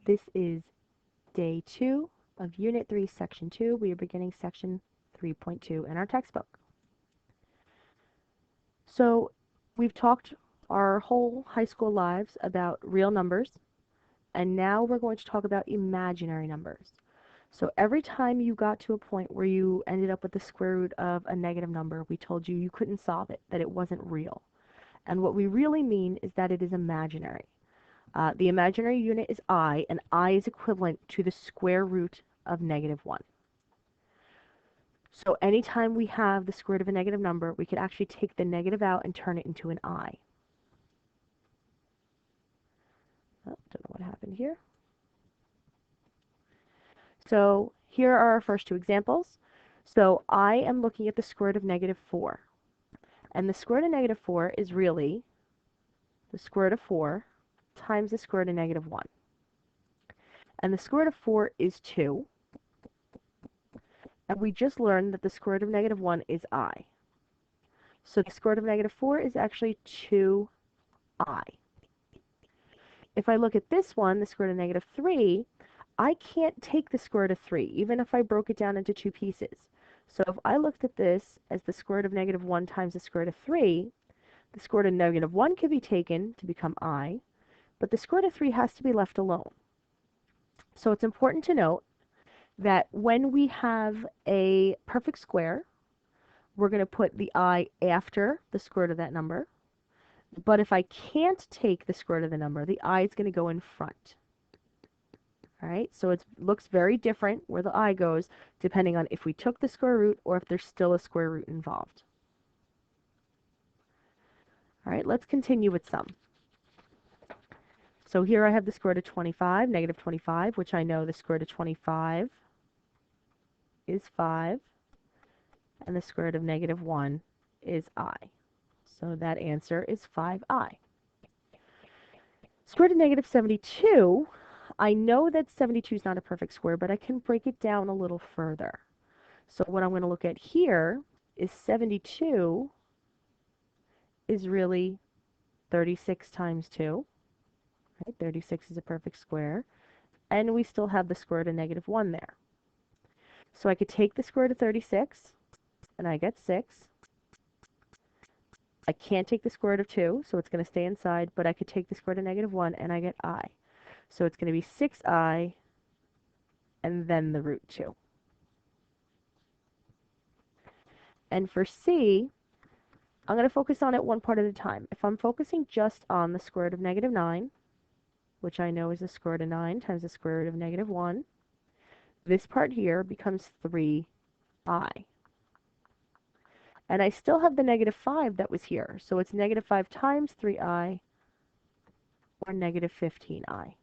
This is day 2 of Unit 3, Section 2. We are beginning Section 3.2 in our textbook. So we've talked our whole high school lives about real numbers, and now we're going to talk about imaginary numbers. So every time you got to a point where you ended up with the square root of a negative number, we told you couldn't solve it, that it wasn't real. And what we really mean is that it is imaginary. The imaginary unit is I, and I is equivalent to the square root of negative 1. So anytime we have the square root of a negative number, we could actually take the negative out and turn it into an I. Oh, don't know what happened here. So here are our first two examples. So I am looking at the square root of negative 4. And the square root of negative 4 is really the square root of 4 times the square root of negative 1. And the square root of 4 is 2. And we just learned that the square root of negative 1 is I. So the square root of negative 4 is actually 2I. If I look at this one, the square root of negative 3, I can't take the square root of 3, even if I broke it down into two pieces. So if I looked at this as the square root of negative 1 times the square root of 3, the square root of negative 1 could be taken to become I, but the square root of 3 has to be left alone. So it's important to note that when we have a perfect square, we're going to put the I after the square root of that number. But if I can't take the square root of the number, the I is going to go in front. All right, so it looks very different where the I goes depending on if we took the square root or if there's still a square root involved. All right, let's continue with some. So here I have the square root of 25, negative 25, which I know the square root of 25 is 5, and the square root of negative 1 is I. So that answer is 5I. Square root of negative 72, I know that 72 is not a perfect square, but I can break it down a little further. So what I'm going to look at here is 72 is really 36 times 2. Right? 36 is a perfect square. And we still have the square root of negative 1 there. So I could take the square root of 36, and I get 6. I can't take the square root of 2, so it's going to stay inside, but I could take the square root of negative 1, and I get I. So it's going to be 6I, and then the root 2. And for C, I'm going to focus on it one part at a time. If I'm focusing just on the square root of negative 9, which I know is the square root of 9 times the square root of negative 1, this part here becomes 3I. And I still have the negative 5 that was here. So it's negative 5 times 3I, or negative 15I.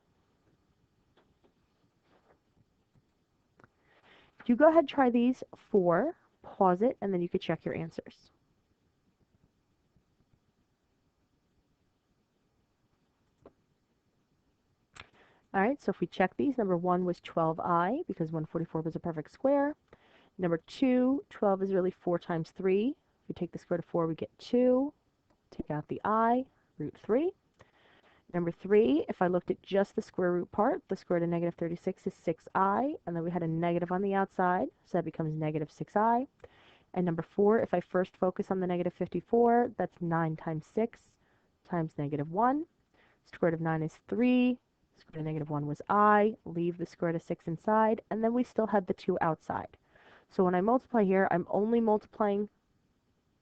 You go ahead and try these 4, pause it, and then you can check your answers. All right, so if we check these, number 1 was 12I, because 144 was a perfect square. Number 2, 12 is really 4 times 3. If we take the square root of 4, we get 2. Take out the I, root 3. Number 3, if I looked at just the square root part, the square root of negative 36 is 6I, and then we had a negative on the outside, so that becomes negative 6I. And number 4, if I first focus on the negative 54, that's 9 times 6 times negative 1. Square root of 9 is 3. Square root of negative 1 was I. Leave the square root of 6 inside, and then we still had the 2 outside. So when I multiply here, I'm only multiplying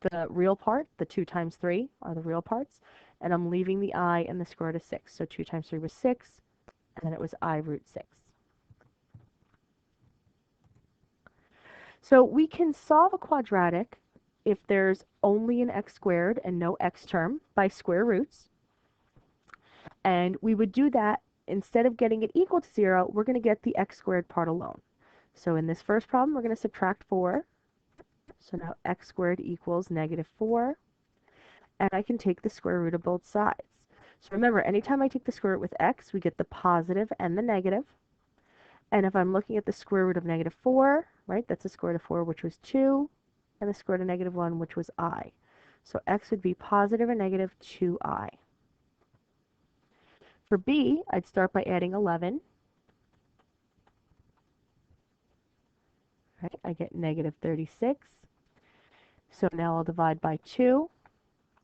the real part. The 2 times 3 are the real parts. And I'm leaving the I and the square root of 6. So 2 times 3 was 6, and then it was I root 6. So we can solve a quadratic if there's only an x squared and no x term by square roots. And we would do that, instead of getting it equal to 0, we're going to get the x squared part alone. So in this first problem, we're going to subtract 4. So now x squared equals negative 4. And I can take the square root of both sides. So remember, anytime I take the square root with x, we get the positive and the negative. And if I'm looking at the square root of negative 4, right, that's the square root of 4, which was 2, and the square root of negative 1, which was I. So x would be positive or negative 2I. For B, I'd start by adding 11. Right? I get negative 36. So now I'll divide by 2.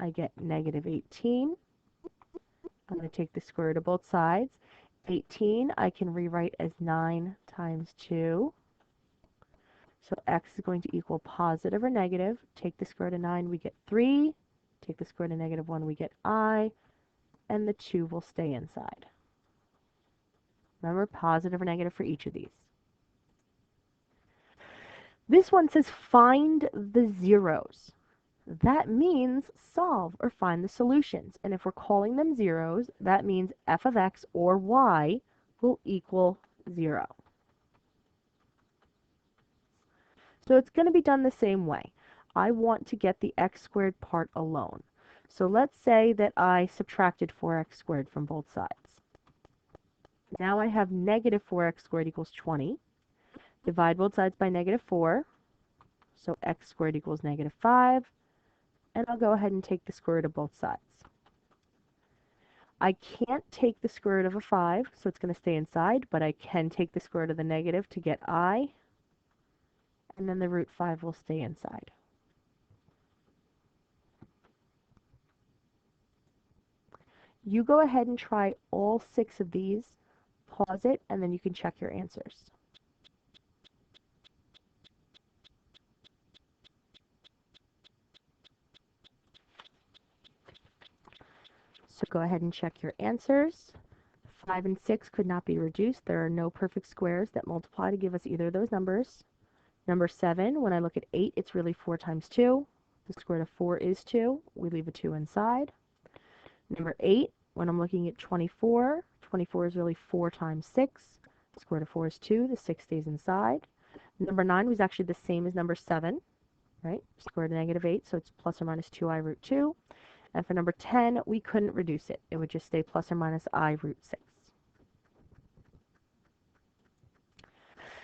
I get negative 18. I'm going to take the square root of both sides. 18 I can rewrite as 9 times 2. So x is going to equal positive or negative. Take the square root of 9, we get 3. Take the square root of negative 1, we get I. And the 2 will stay inside. Remember, positive or negative for each of these. This one says find the zeros. That means solve or find the solutions. And if we're calling them zeros, that means f of x or y will equal 0. So it's going to be done the same way. I want to get the x squared part alone. So let's say that I subtracted 4x squared from both sides. Now I have negative 4x squared equals 20. Divide both sides by negative 4. So x squared equals negative 5. And I'll go ahead and take the square root of both sides. I can't take the square root of a 5, so it's going to stay inside, but I can take the square root of the negative to get I, and then the root 5 will stay inside. You go ahead and try all 6 of these, pause it, and then you can check your answers. So go ahead and check your answers. 5 and 6 could not be reduced. There are no perfect squares that multiply to give us either of those numbers. Number 7, when I look at 8, it's really 4 times 2. The square root of 4 is 2. We leave a 2 inside. Number 8, when I'm looking at 24, 24 is really 4 times 6. The square root of 4 is 2. The 6 stays inside. Number 9 was actually the same as number 7, right? Square root of negative 8, so it's plus or minus 2i root 2. And for number 10, we couldn't reduce it. It would just stay plus or minus I root 6.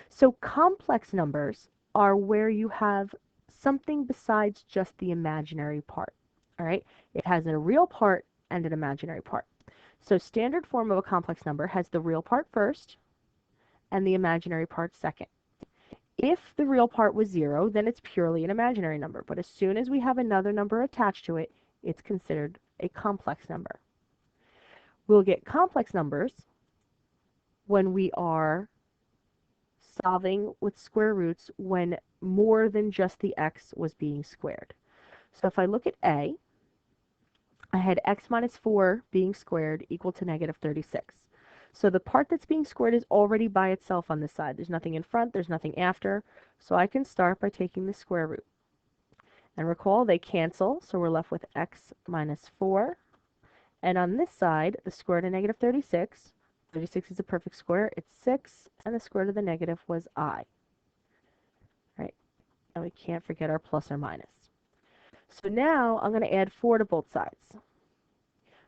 So complex numbers are where you have something besides just the imaginary part. All right? It has a real part and an imaginary part. So standard form of a complex number has the real part first and the imaginary part second. If the real part was 0, then it's purely an imaginary number. But as soon as we have another number attached to it, it's considered a complex number. We'll get complex numbers when we are solving with square roots when more than just the x was being squared. So if I look at A, I had x minus 4 being squared equal to negative 36. So the part that's being squared is already by itself on this side. There's nothing in front, there's nothing after. So I can start by taking the square root. And recall, they cancel, so we're left with x minus 4. And on this side, the square root of negative 36. 36 is a perfect square. It's 6, and the square root of the negative was I. Right? And we can't forget our plus or minus. So now I'm going to add 4 to both sides.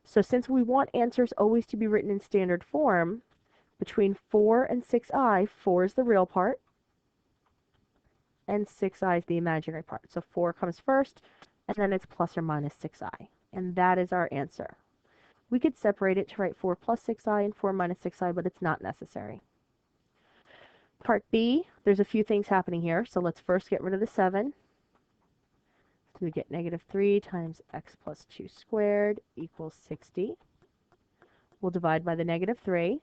So since we want answers always to be written in standard form, between 4 and 6i, 4 is the real part, and 6i is the imaginary part. So 4 comes first, and then it's plus or minus 6i. And that is our answer. We could separate it to write 4 plus 6i and 4 minus 6i, but it's not necessary. Part B, there's a few things happening here. So let's first get rid of the 7. So we get negative 3 times x plus 2 squared equals 60. We'll divide by the negative 3.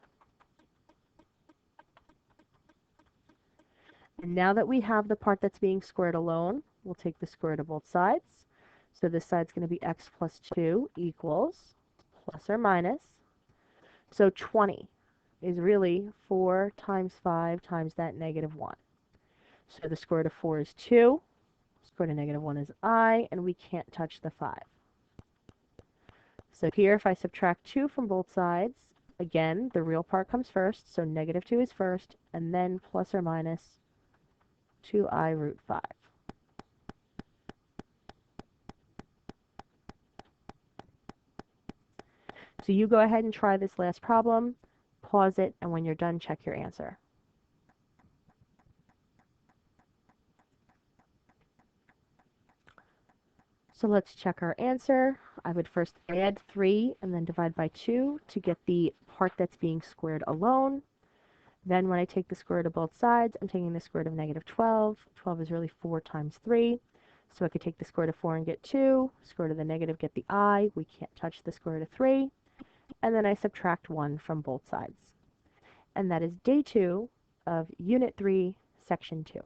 And now that we have the part that's being squared alone, we'll take the square root of both sides. So this side's going to be x plus 2 equals plus or minus. So 20 is really 4 times 5 times that negative 1. So the square root of 4 is 2. Square root of negative 1 is I, and we can't touch the 5. So here, if I subtract 2 from both sides, again, the real part comes first, so negative 2 is first, and then plus or minus 2i root 5. So you go ahead and try this last problem, pause it, and when you're done, check your answer. So let's check our answer. I would first add 3 and then divide by 2 to get the part that's being squared alone. Then when I take the square root of both sides, I'm taking the square root of negative 12. 12 is really 4 times 3. So I could take the square root of 4 and get 2. Square root of the negative, get the I. We can't touch the square root of 3. And then I subtract 1 from both sides. And that is day 2 of Unit 3, Section 2.